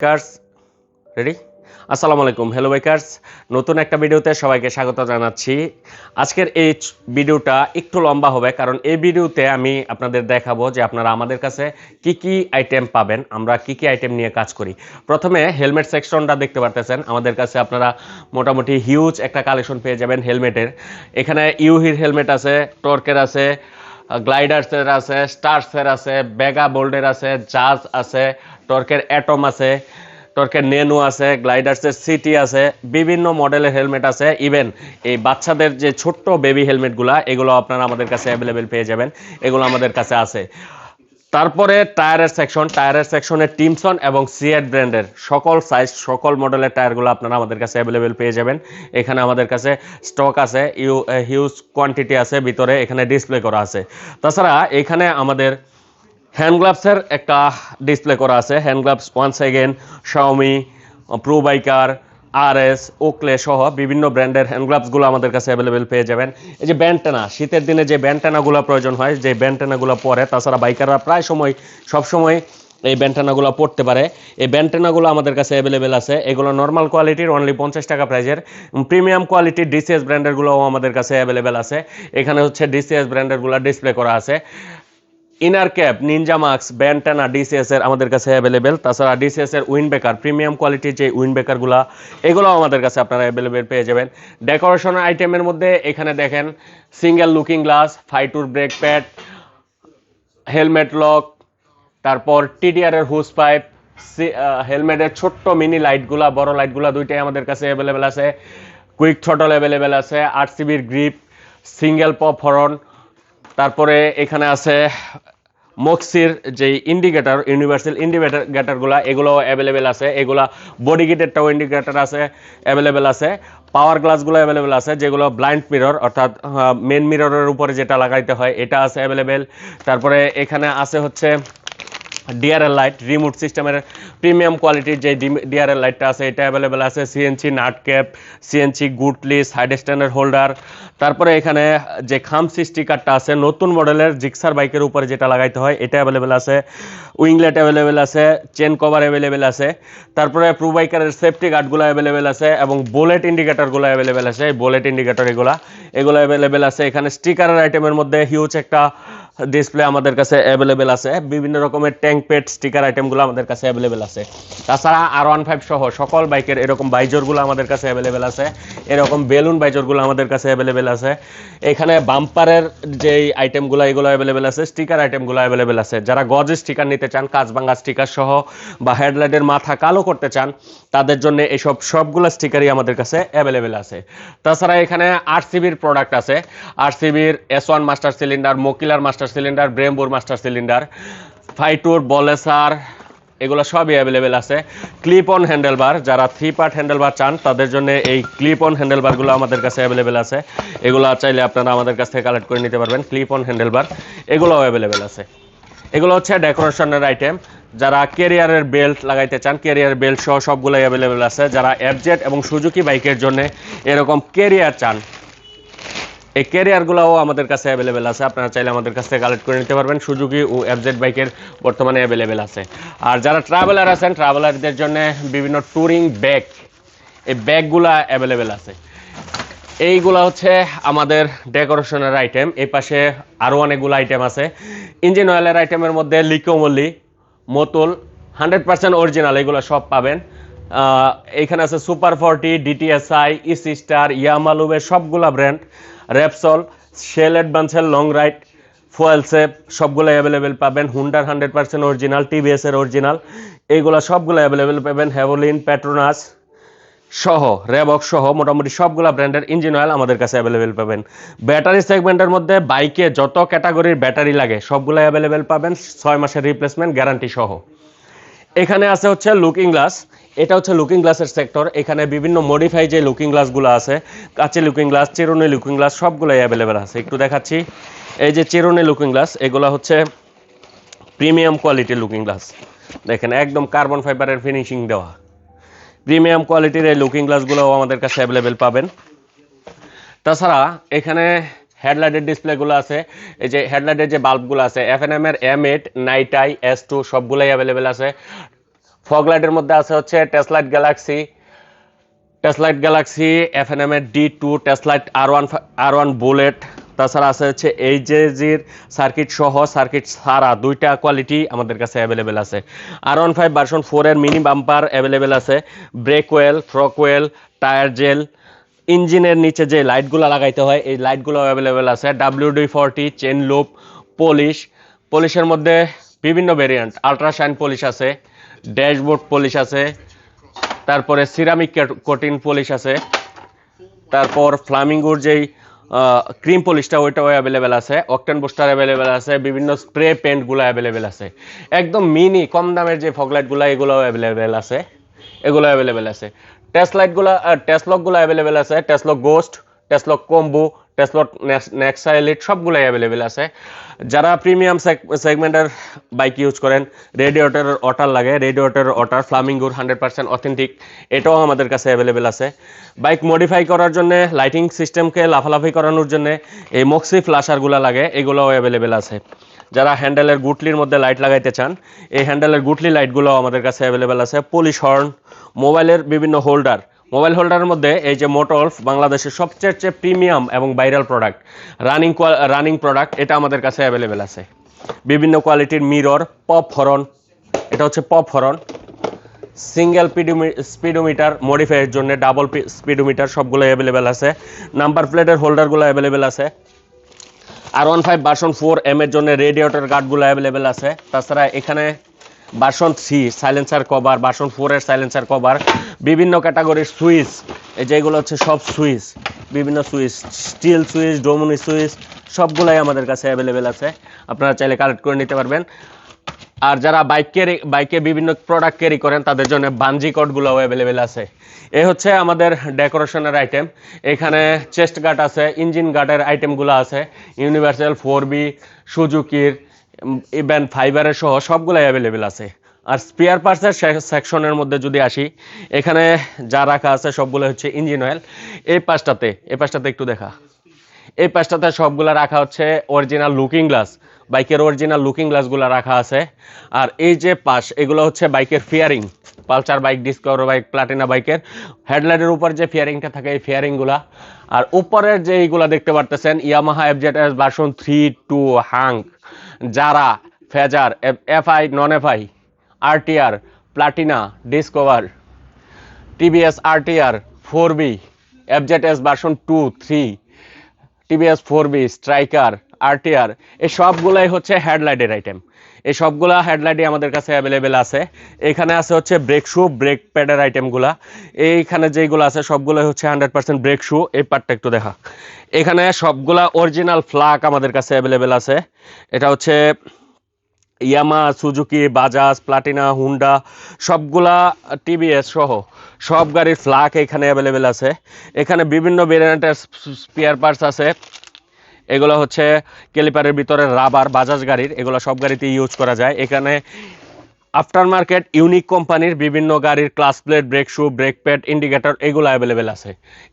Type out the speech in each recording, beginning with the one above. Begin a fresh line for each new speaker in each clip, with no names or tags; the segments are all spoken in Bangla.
Bikers ready. আসসালামু আলাইকুম, হ্যালো বাইকার্স। নতুন একটা ভিডিওতে সবাইকে স্বাগত জানাচ্ছি। আজকের এই ভিডিওটা একটু লম্বা হবে, কারণ এই ভিডিওতে আমি আপনাদের দেখাবো যে আপনারা আমাদের কাছে কি কি আইটেম পাবেন, আমরা কি কি আইটেম নিয়ে কাজ করি। প্রথমে হেলমেট সেকশনটা দেখতে পারতেছেন, আমাদের কাছে আপনারা মোটামুটি হিউজ একটা কালেকশন পেয়ে যাবেন হেলমেটের। এখানে ইউহির হেলমেট আছে, টর্কের আছে, গ্লাইডার্সের আছে, স্টার্সের আছে, বেগা বোল্ডের আছে, জাজ আছে, টর্কের অ্যাটম আছে, টর্কের নেনো আছে, গ্লাইডার্সের সিটি আছে, বিভিন্ন মডেলের হেলমেট আছে। ইভেন এই বাচ্চাদের যে ছোট্ট বেবি হেলমেটগুলো, এগুলো আপনারা আমাদের কাছে অ্যাভেলেবেল পেয়ে যাবেন, এগুলো আমাদের কাছে আছে। তারপরে টায়ারের সেকশনে টিমসন এবং সিয়েট ব্র্যান্ডের সকল সাইজ সকল মডেলের টায়ারগুলো আপনারা আমাদের কাছে অ্যাভেলেবেল পেয়ে যাবেন। এখানে আমাদের কাছে স্টক আছে, হিউজ কোয়ান্টিটি আছে, ভিতরে এখানে ডিসপ্লে করা আছে। তাছাড়া এখানে আমাদের হ্যান্ড গ্লাভসের একটা ডিসপ্লে করা আছে। Hand gloves once again Xiaomi, pro biker, RS, Oakley সহ বিভিন্ন ব্র্যান্ডের হ্যান্ড গ্লাভসগুলো আমাদের কাছে অ্যাভেলেবেল পেয়ে যাবেন। এই যে ব্যান্ডটেনা, শীতের দিনে যে ব্যান্ডটেনাগুলো প্রয়োজন হয়, যে ব্যান্ডটেনাগুলো পরে, তাছাড়া বাইকাররা প্রায় সময় সবসময় এই ব্যান্ডটেনাগুলো পড়তে পারে, এই ব্যান্ডটেনাগুলো আমাদের কাছে অ্যাভেলেবেল আছে। এগুলো নর্মাল কোয়ালিটির অনলি 50 টাকা প্রাইজের। প্রিমিয়াম কোয়ালিটির ডিসিএস ব্র্যান্ডেরগুলোও আমাদের কাছে অ্যাভেলেবেল আছে। এখানে হচ্ছে ডিসিএস ব্র্যান্ডেরগুলো ডিসপ্লে করা আছে। ইনার ক্যাপ, নিনজা মাস্ক, ব্যান্ডটানা ডিসিএস এর আমাদের কাছে অ্যাভেলেবেল। তাছাড়া ডিসিএস এর উইন্ডবেকার, প্রিমিয়াম কোয়ালিটির যে উইন্ডবেকারগুলো, এগুলো আমাদের কাছে আপনারা অ্যাভেলেবেল পেয়ে যাবেন। ডেকোরেশন আইটেমের মধ্যে এখানে দেখেন সিঙ্গেল লুকিং গ্লাস, ফাইটুর ব্রেক প্যাড, হেলমেট লক, তারপর টিডিআর এর হুস পাইপ, হেলমেটের ছোট্ট মিনি লাইটগুলা, বড় লাইটগুলা দুইটাই আমাদের কাছে অ্যাভেলেবেল আছে। কুইক থ্রটল অ্যাভেলেবেল আছে, 8 সিবির গ্রিপ, সিঙ্গেল পপ হরন। তারপরে এখানে আছে মক্সির যে ইন্ডিকেটর, ইউনিভার্সাল ইন্ডিকেটরগুলো, এগুলো অ্যাভেলেবেল আছে। এগুলা বডি কিটেরটাও ইন্ডিকেটর আছে, অ্যাভেলেবেল আছে। পাওয়ার গ্লাসগুলো অ্যাভেলেবেল আছে, যেগুলো ব্লাইন্ড মিরর, অর্থাৎ মেন মিররের উপরে যেটা লাগাইতে হয়, এটা আছে অ্যাভেলেবেল। তারপরে এখানে আছে হচ্ছে ডিআরএল লাইট, রিমোট সিস্টেমের প্রিমিয়াম কোয়ালিটির যে ডিআরএল লাইটটা আছে, এটা অ্যাভেলেবেল আছে। CNC nut cap, CNC Goodley, side স্ট্যান্ডের হোল্ডার। তারপরে এখানে যে খামসি স্টিকারটা আছে, নতুন মডেলের জিক্সার বাইকের উপরে যেটা লাগাইতে হয়, এটা অ্যাভেলেবেল আছে। উইংলেট অ্যাভেলেবেল আছে, চেন কভার অ্যাভেলেবেল আছে। তারপরে প্রো বাইকারের সেফটি গার্ডগুলো অ্যাভেলেবেল আছে এবং বুলেট ইন্ডিকেটরগুলো অ্যাভেলেবেল আছে। বুলেট ইন্ডিকেটর এগুলো অ্যাভেলেবেল আছে। এখানে স্টিকারের আইটেমের মধ্যে হিউজ একটা ডিসপ্লে আমাদের কাছে অ্যাভেলেবেল আছে। বিভিন্ন রকমের ট্যাঙ্ক পেড স্টিকার আইটেমগুলো আমাদের কাছে অ্যাভেলেবেল আছে। তাছাড়া R15 সহ সকল বাইকের এরকম বাইজরগুলো আমাদের কাছে অ্যাভেলেবেল আছে। এরকম বেলুন বাইজরগুলো আমাদের কাছে অ্যাভেলেবেল আছে। এখানে বাম্পারের যে আইটেমগুলো, এগুলো অ্যাভেলেবেল আছে। স্টিকার আইটেমগুলো অ্যাভেলেবেল আছে। যারা গজ স্টিকার নিতে চান, কাঁচভাঙা স্টিকার সহ, বা হেডলাইটের মাথা কালো করতে চান, তাদের জন্য এইসব সবগুলো স্টিকারই আমাদের কাছে অ্যাভেলেবেল আছে। তাছাড়া এখানে 8 সিবির প্রোডাক্ট আছে। 8 সিবির S1 মাস্টার সিলিন্ডার, মকিলার মাস্টার সিলিন্ডার, ব্রেমবোর মাস্টার সিলিন্ডার, ফাইটুর, বলেসার, এগুলো সবই অ্যাভেলেবেল আছে। ক্লিপ অন হ্যান্ডেলবার, যারা 3 পার্ট হ্যান্ডেলবার চান, তাদের জন্য এই ক্লিপ অন হ্যান্ডেলবারগুলো আমাদের কাছে অ্যাভেলেবেল আছে। এগুলো চাইলে আপনারা আমাদের কাছ থেকে কালেক্ট করে নিতে পারবেন। ক্লিপ অন হ্যান্ডেলবার এগুলোও অ্যাভেলেবেল আছে। এগুলো হচ্ছে ডেকোরেশনের আইটেম। যারা কেরিয়ারের বেল্ট লাগাইতে চান, কেরিয়ার বেল্ট সহ সবগুলোই অ্যাভেলেবেল আছে। যারা এফজেড এবং সুজুকি বাইকের জন্য এরকম কেরিয়ার চান, এই ক্যারিয়ারগুলোও আমাদের কাছে অ্যাভেলেবেল আছে। আপনারা চাইলে আমাদের কাছ থেকে কালেক্ট করে নিতে পারবেন। সুজুকি ও এফজেড বাইকের বর্তমানে অ্যাভেলেবেল আছে। আর যারা ট্রাভেলার আছেন, ট্রাভেলারদের জন্য বিভিন্ন ট্যুরিং ব্যাগ, এই ব্যাগগুলো অ্যাভেলেবেল আছে। এইগুলো হচ্ছে আমাদের ডেকোরেশনের আইটেম। এই পাশে আরও অনেকগুলো আইটেম আছে। ইঞ্জিন অয়েলের আইটেমের মধ্যে লিকোমলি, মোতুল 100% অরিজিনাল, এগুলো সব পাবেন। এইখানে আছে সুপার 40, ডিটিএসআই, ইসি স্টার, ইয়ামালুবের সবগুলা ব্র্যান্ড, র্যাপসল, শেল অ্যাডভান্সের লং রাইড, ফুয়েল সেফ, সবগুলো অ্যাভেলেবেল পাবেন। হুন্ডার 100% অরিজিনাল, টিভিএসের অরিজিনাল, এইগুলো সবগুলো অ্যাভেলেবেল পাবেন। হ্যাভোলিন, পেট্রোনাস সহ, রেবক সহ মোটামুটি সবগুলা ব্র্যান্ডের ইঞ্জিন অয়েল আমাদের কাছে অ্যাভেলেবেল পাবেন। ব্যাটারি সেগমেন্টের মধ্যে বাইকে যত ক্যাটাগরির ব্যাটারি লাগে সবগুলো অ্যাভেলেবেল পাবেন, 6 মাসের রিপ্লেসমেন্ট গ্যারান্টি সহ। এখানে আছে হচ্ছে লুকিং গ্লাস, এটা হচ্ছে লুকিং গ্লাসের সেক্টর। এখানে বিভিন্ন মডিফাই যে লুকিং গ্লাসগুলো আছে, কাচি লুকিং গ্লাস, চিরুনি লুকিং গ্লাস, সবগুলোই অ্যাভেলেবেল আছে। একটু দেখাচ্ছি, এই যে চিরুনি লুকিং গ্লাস, এগুলো হচ্ছে প্রিমিয়াম কোয়ালিটির লুকিং গ্লাস। দেখেন একদম কার্বন ফাইবারের ফিনিশিং দেওয়া প্রিমিয়াম কোয়ালিটির এই লুকিং গ্লাসগুলোও আমাদের কাছে অ্যাভেলেবেল পাবেন। তাছাড়া এখানে হেডলাইটের ডিসপ্লেগুলো আছে। এই যে হেডলাইটের যে বাল্বগুলো আছে, FNM এর M8, নাইট আই, S2 সবগুলোই অ্যাভেলেবেল আছে। ফগ লাইটের মধ্যে আছে হচ্ছে টেসলাইট গ্যালাক্সি এফএনএম এর D2, টেসলাইট আর ওয়ান বুলেট, তাছাড়া আছে হচ্ছে এইচজেজির সার্কিট সহ সার্কিট ছাড়া দুইটা কোয়ালিটি আমাদের কাছে অ্যাভেলেবেল আছে। R15 ভার্সন 4 এর মিনি বাম্পার অ্যাভেলেবেল আছে, brake oil, fork oil, tyre gel, ইঞ্জিনের নিচে যে লাইটগুলো লাগাইতে হয় এই লাইটগুলো অ্যাভেলেবেল আছে, WD-40 চেন লুপ, পলিশের মধ্যে বিভিন্ন ভেরিয়েন্ট, আল্ট্রাশাইন পলিশ আছে, ড্যাশবোর্ড পলিশ আছে, তারপরে সিরামিক কোটিং পলিশ আছে, তারপর ফ্লামিঙ্গোর যেই ক্রিম পলিশটা ওইটাও অ্যাভেলেবেল আছে, অকটেন বুস্টার অ্যাভেলেবেল আছে, বিভিন্ন স্প্রে পেন্টগুলো অ্যাভেলেবেল আছে, একদম মিনি কম দামের যে ফগলাইটগুলো এগুলোও অ্যাভেলেবেল আছে, টেসলকগুলো অ্যাভেলেবেল আছে, টেসলক গোস্ট, টেসলক কম্বো, টেসলক নেক্সা এলিট সবগুলোই অ্যাভেলেবেল আছে। যারা প্রিমিয়াম সেগমেন্টের বাইক ইউজ করেন, রেডিয়েটরের ওয়াটার লাগে, রেডিয়েটরের ওয়াটার ফ্লামিঙ্গোর 100% অথেন্টিক, এটাও আমাদের কাছে অ্যাভেলেবেল আছে। বাইক মডিফাই করার জন্য, লাইটিং সিস্টেমকে লাফালাফি করানোর জন্য এই মক্সি ফ্লাশারগুলো লাগে, এগুলোও অ্যাভেলেবেল আছে। যারা হ্যান্ডেলের গুটলির মধ্যে লাইট লাগাইতে চান, এই হ্যান্ডেলের গুটলি লাইটগুলো আমাদের কাছে অ্যাভেলেবেল আছে। পুলিশ হর্ন, মোবাইলের বিভিন্ন মোবাইল হোল্ডারের মধ্যে এই যে মোটলফ বাংলাদেশের সবচেয়ে প্রিমিয়াম এবং ভাইরাল প্রোডাক্ট, রানিং প্রোডাক্ট, এটা আমাদের কাছে অ্যাভেলেবেল আছে। বিভিন্ন কোয়ালিটির মিরর, পপ হর্ন, এটা হচ্ছে পপ হর্ন, সিঙ্গেল স্পিডোমিটার মডিফাইয়ের জন্য, ডাবল স্পিডোমিটার সবগুলো অ্যাভেলেবেল আছে। নাম্বার প্লেটের হোল্ডারগুলো অ্যাভেলেবেল আছে। R15 ভার্সন 4 এর জন্য রেডিয়েটর গার্ডগুলো অ্যাভেলেবেল আছে। তাছাড়া এখানে ভার্সন 3 সাইলেন্সার কভার, ভার্সন 4 এর সাইলেন্সার কভার, বিভিন্ন ক্যাটাগরির সুইচ, এই যেগুলো হচ্ছে সব সুইচ, বিভিন্ন সুইচ, স্টিল সুইচ, ডোমিনি সুইচ সবগুলাই আমাদের কাছে অ্যাভেলেবেল আছে, আপনারা চাইলে কালেক্ট করে নিতে পারবেন। আর যারা বাইকে বিভিন্ন প্রোডাক্ট ক্যারি করেন তাদের জন্য বানজি কোডগুলো অ্যাভেলেবেল আছে। এই হচ্ছে আমাদের ডেকোরেশনের আইটেম। এখানে চেস্ট গার্ড আছে, ইঞ্জিন গার্ডের আইটেমগুলো আছে, ইউনিভার্সাল 4B, সুজুকির, ইভেন ফাইবারের সহ সবগুলো অ্যাভেলেবেল আছে। আর স্পেয়ার পার্টসের সেকশনের মধ্যে যদি আসি, এখানে যা রাখা আছে সবগুলো হচ্ছে ইঞ্জিন অয়েল। এই পাশটাতে একটু দেখা, এই পাশটাতে সবগুলো রাখা হচ্ছে অরিজিনাল লুকিং গ্লাস, বাইকের অরিজিনাল লুকিং গ্লাসগুলো রাখা আছে। আর এই যে পাশ, এগুলো হচ্ছে বাইকের fearing, Pulsar bike, discover bike, Platina বাইকের হেডলাইটের উপর যে ফিয়ারিংটা থাকে এই ফিয়ারিংগুলা। আর উপরের যে এইগুলা দেখতে পারতেছেন, ইয়ামাহা FZS ভার্সন 3-2, হাঙ্ক, জারা, ফেজার, FI, নন FI, RTR, Platina, discover, TVS RTR 4B, FZS version 2-3, TVS 4B, striker, RTR, এই সবগুলাই হচ্ছে হেডলাইটের আইটেম। এই সবগুলা হেডলাইটই আমাদের কাছে অ্যাভেলেবেল আছে। এখানে আছে হচ্ছে ব্রেক শু, ব্রেক প্যাডের আইটেমগুলা। এইখানে যেইগুলো আছে সবগুলোই হচ্ছে 100% ব্রেক শু। এই পার্টটা একটু দেখা, এখানে সবগুলা অরিজিনাল ফ্লাক আমাদের কাছে অ্যাভেলেবেল আছে। এটা হচ্ছে ইয়ামা, সুজুকি, বাজাজ, প্লাটিনা, হুন্ডা সবগুলা, TVS সহ সব গাড়ির ফ্লাক এখানে অ্যাভেলেবেল আছে। এখানে বিভিন্ন ভেরিয়েন্টের স্পেয়ার পার্টস আছে। এগুলো হচ্ছে ক্যালিপারের ভিতরে রাবার, বাজাজ গাড়ির, এগুলো সব গাড়িতে ইউজ করা যায়। এখানে আফটার মার্কেট ইউনিক কোম্পানির বিভিন্ন গাড়ির class plate, brake shoe, brake pad, indicator এগুলো অ্যাভেলেবেল আছে।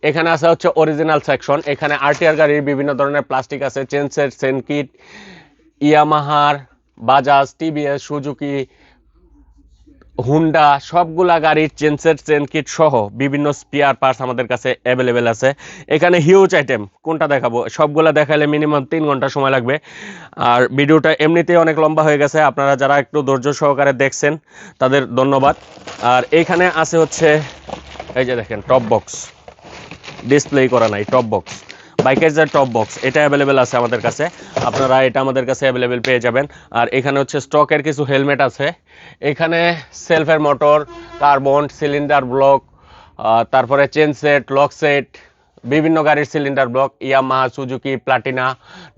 এখানে আছে হচ্ছে অরিজিনাল সেকশন। এখানে RTR গাড়ির বিভিন্ন ধরনের প্লাস্টিক আছে, চেন সেট, চেন কিট, ইয়ামাহার, বাজাজ, TVS, সুজুকি, হুন্ডা সবগুলা গাড়ির চেনসেট, চেন কিট সহ বিভিন্ন স্পেয়ার পার্টস আমাদের কাছে অ্যাভেলেবেল আছে। এখানে হিউজ আইটেম, কোনটা দেখাবো, সবগুলা দেখালে মিনিমাম 3 ঘন্টা সময় লাগবে। আর ভিডিওটা এমনিতেই অনেক লম্বা হয়ে গেছে, আপনারা যারা একটু ধৈর্য সহকারে দেখছেন তাদের ধন্যবাদ। আর এইখানে আছে হচ্ছে এই যে দেখেন টপ বক্স, ডিসপ্লে করা নাই, টপ বক্স, বাইকের যে টপ বক্স এটা অ্যাভেলেবেল আছে আমাদের কাছে, আপনারা এটা আমাদের কাছে অ্যাভেলেবেল পেয়ে যাবেন। আর এখানে হচ্ছে স্টকের কিছু হেলমেট আছে। এখানে সেলফের মোটর, কার্বন, সিলিন্ডার ব্লক, তারপরে চেন সেট, লক সেট, বিভিন্ন গাড়ির cylinder block, Yamaha, Suzuki, Platina,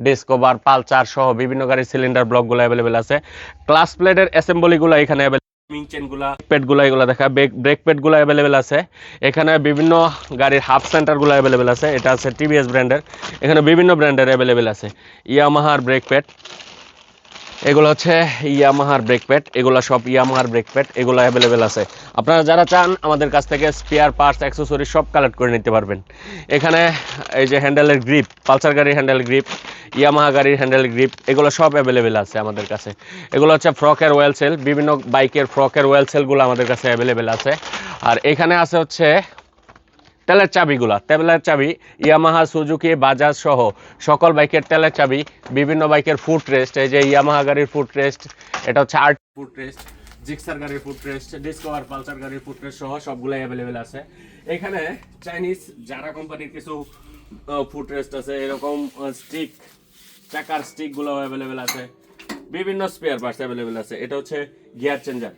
discover, Pulsar সহ বিভিন্ন গাড়ির সিলিন্ডার ব্লকগুলো অ্যাভেলেবেল আছে। ক্লাস প্লেটের অ্যাসেম্বলিগুলো এখানে পেডগুলো এগুলো দেখা, ব্রেক পেডগুলো অ্যাভেলেবেল আছে। এখানে বিভিন্ন গাড়ির হাফ সেন্টারগুলো অ্যাভেলেবেল আছে। এটা আছে TVS ব্র্যান্ডের, এখানে বিভিন্ন ব্র্যান্ডের অ্যাভেলেবেল আছে। ইয়ামাহার ব্রেক পেড, এগুলো হচ্ছে ইয়ামাহার ব্রেক প্যাড, এগুলো সব ইয়ামাহার ব্রেক প্যাড, এগুলো অ্যাভেলেবেল আছে। আপনারা যারা চান আমাদের কাছ থেকে স্পেয়ার পার্টস অ্যাক্সেসরি সব কালেক্ট করে নিতে পারবেন। এখানে এই যে হ্যান্ডেলের গ্রিপ, পালসার গাড়ির হ্যান্ডেল গ্রিপ, ইয়ামাহা গাড়ির হ্যান্ডেল গ্রিপ, এগুলো সব অ্যাভেলেবেল আছে আমাদের কাছে। এগুলো হচ্ছে ফ্রকের ওয়েল সেল, বিভিন্ন বাইকের ফ্রকের ওয়েল সেলগুলো আমাদের কাছে অ্যাভেলেবেল আছে। আর এখানে আছে হচ্ছে তেলের চাবিগুলা, তেলের চাবি ইয়ামাহা, সুজুকি, বাজাজ সহ সকল বাইকের তেলের চাবি, বিভিন্ন বাইকের ফুট রেস্ট, এই যে ইয়ামাহা গাড়ির ফুট রেস্ট, এটা হচ্ছে আর্ট ফুট রেস্ট, জিক্সার গাড়ির ফুট রেস্ট, ডিসকভার পালসার গাড়ির ফুট রেস্ট সহ সবগুলাই অ্যাভেলেবেল আছে। এখানে চাইনিজ যারা কোম্পানির কিছু ফুট রেস্ট আছে, এরকম স্টিক, চাকার স্টিকগুলো অ্যাভেলেবেল আছে, বিভিন্ন স্পেয়ার পার্টস অ্যাভেলেবেল আছে। এটা হচ্ছে গিয়ার চেঞ্জার,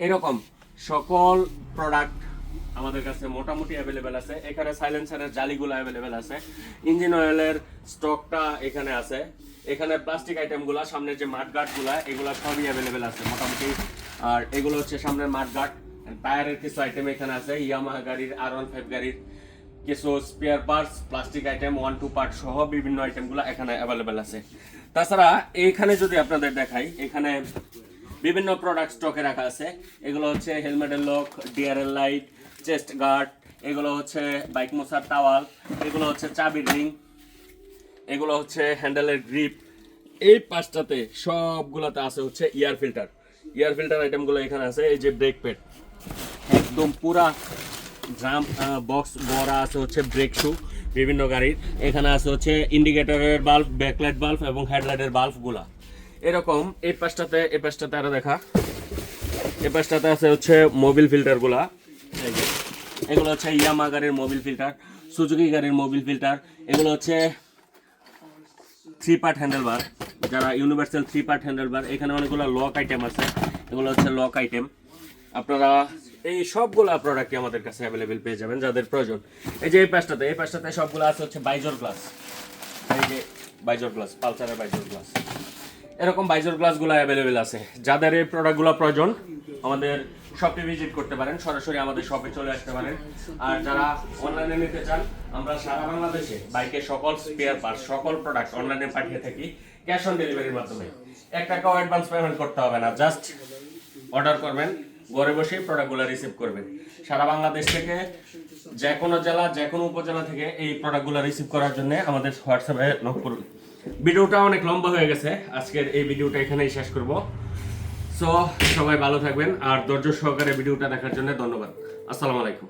এরকম সকল প্রোডাক্ট আমাদের কাছে মোটামুটি অ্যাভেলেবেল আছে। এখানে সাইলেন্সারের জালিগুলো অ্যাভেলেবেল আছে, ইঞ্জিন অয়েলের স্টকটা এখানে আছে, এখানে প্লাস্টিক আইটেমগুলো, সামনের যে মাড গার্ডগুলো এগুলো সবই অ্যাভেলেবেল আছে মোটামুটি। আর এগুলো হচ্ছে সামনের মাড গার্ড, টায়ারের কিছু আইটেম এখানে আছে, ইয়ামাহা গাড়ির, R15 গাড়ির কিছু spare parts, plastic item 1-2 part সহ বিভিন্ন আইটেমগুলো এখানে অ্যাভেলেবেল আছে। তাছাড়া এইখানে যদি আপনাদের দেখাই, এখানে বিভিন্ন প্রোডাক্ট স্টকে রাখা আছে। এগুলো হচ্ছে হেলমেটের lock, DRL light, chest guard, এগুলো হচ্ছে বাইক মোছার টাওয়াল, এগুলো হচ্ছে চাবির রিং, এগুলো হচ্ছে হ্যান্ডেলের গ্রিপ। এই পাঁচটাতে সবগুলোতে আছে হচ্ছে এয়ার ফিল্টার, এয়ার ফিল্টার আইটেমগুলো এখানে আছে। এই যে ব্রেক প্যাড, একদম পুরা ড্রাম বক্স ভরা আছে হচ্ছে ব্রেক শু বিভিন্ন গাড়ির। এখানে আছে হচ্ছে ইন্ডিকেটরের বাল্ব, ব্যাকলাইট বাল্ব এবং হেডলাইটের বাল্বগুলা এরকম। এই পাশটাতে আরো দেখা, এই পাশটাতে আছে হচ্ছে মোবিল ফিল্টারগুলা, এগুলো হচ্ছে ইয়ামাহা গাড়ির মোবিল ফিল্টার, সুজুকি গাড়ির মোবিল ফিল্টার। এগুলো হচ্ছে 3 পার্ট হ্যান্ডেলবার, যারা ইউনিভার্সাল 3 পার্ট হ্যান্ডেলবার। এখানে অনেকগুলো লক আইটেম আছে, এগুলো হচ্ছে লক আইটেম। আপনারা এই সবগুলো প্রোডাক্টই আমাদের কাছে অ্যাভেলেবেল পেয়ে যাবেন যাদের প্রয়োজন। এই যে এই পাশটাতে সবগুলো আছে হচ্ছে বাইজর গ্লাস, এই যে বাইজর গ্লাস, পালসারের বাইজর গ্লাস, এরকম বাইজর গ্লাসগুলো অ্যাভেলেবেল আছে। যাদের এই প্রোডাক্টগুলো প্রয়োজন আমাদের শপে ভিজিট করতে পারেন, সরাসরি আমাদের শপে চলে আসতে পারেন। আর যারা অনলাইনে নিতে চান, আমরা সারা বাংলাদেশে বাইকের সকল স্পেয়ার পার্টস, সকল প্রোডাক্ট অনলাইনে পাঠিয়ে থাকি ক্যাশ অন ডেলিভারির মাধ্যমে। 1 টাকাও অ্যাডভান্স পেমেন্ট করতে হবে না, জাস্ট অর্ডার করবেন, ঘরে বসেই প্রোডাক্টগুলো রিসিভ করবেন। সারা বাংলাদেশ থেকে যে কোনো জেলা, যে কোনো উপজেলা থেকে এই প্রোডাক্টগুলো রিসিভ করার জন্য আমাদের হোয়াটসঅ্যাপে নক করুন। ভিডিওটা অনেক লম্বা হয়ে গেছে, আজকের এই ভিডিওটা এখানেই শেষ করব। সো সবাই ভালো থাকবেন, আর ধৈর্য সহকারে ভিডিওটা দেখার জন্য ধন্যবাদ। আসসালামু আলাইকুম।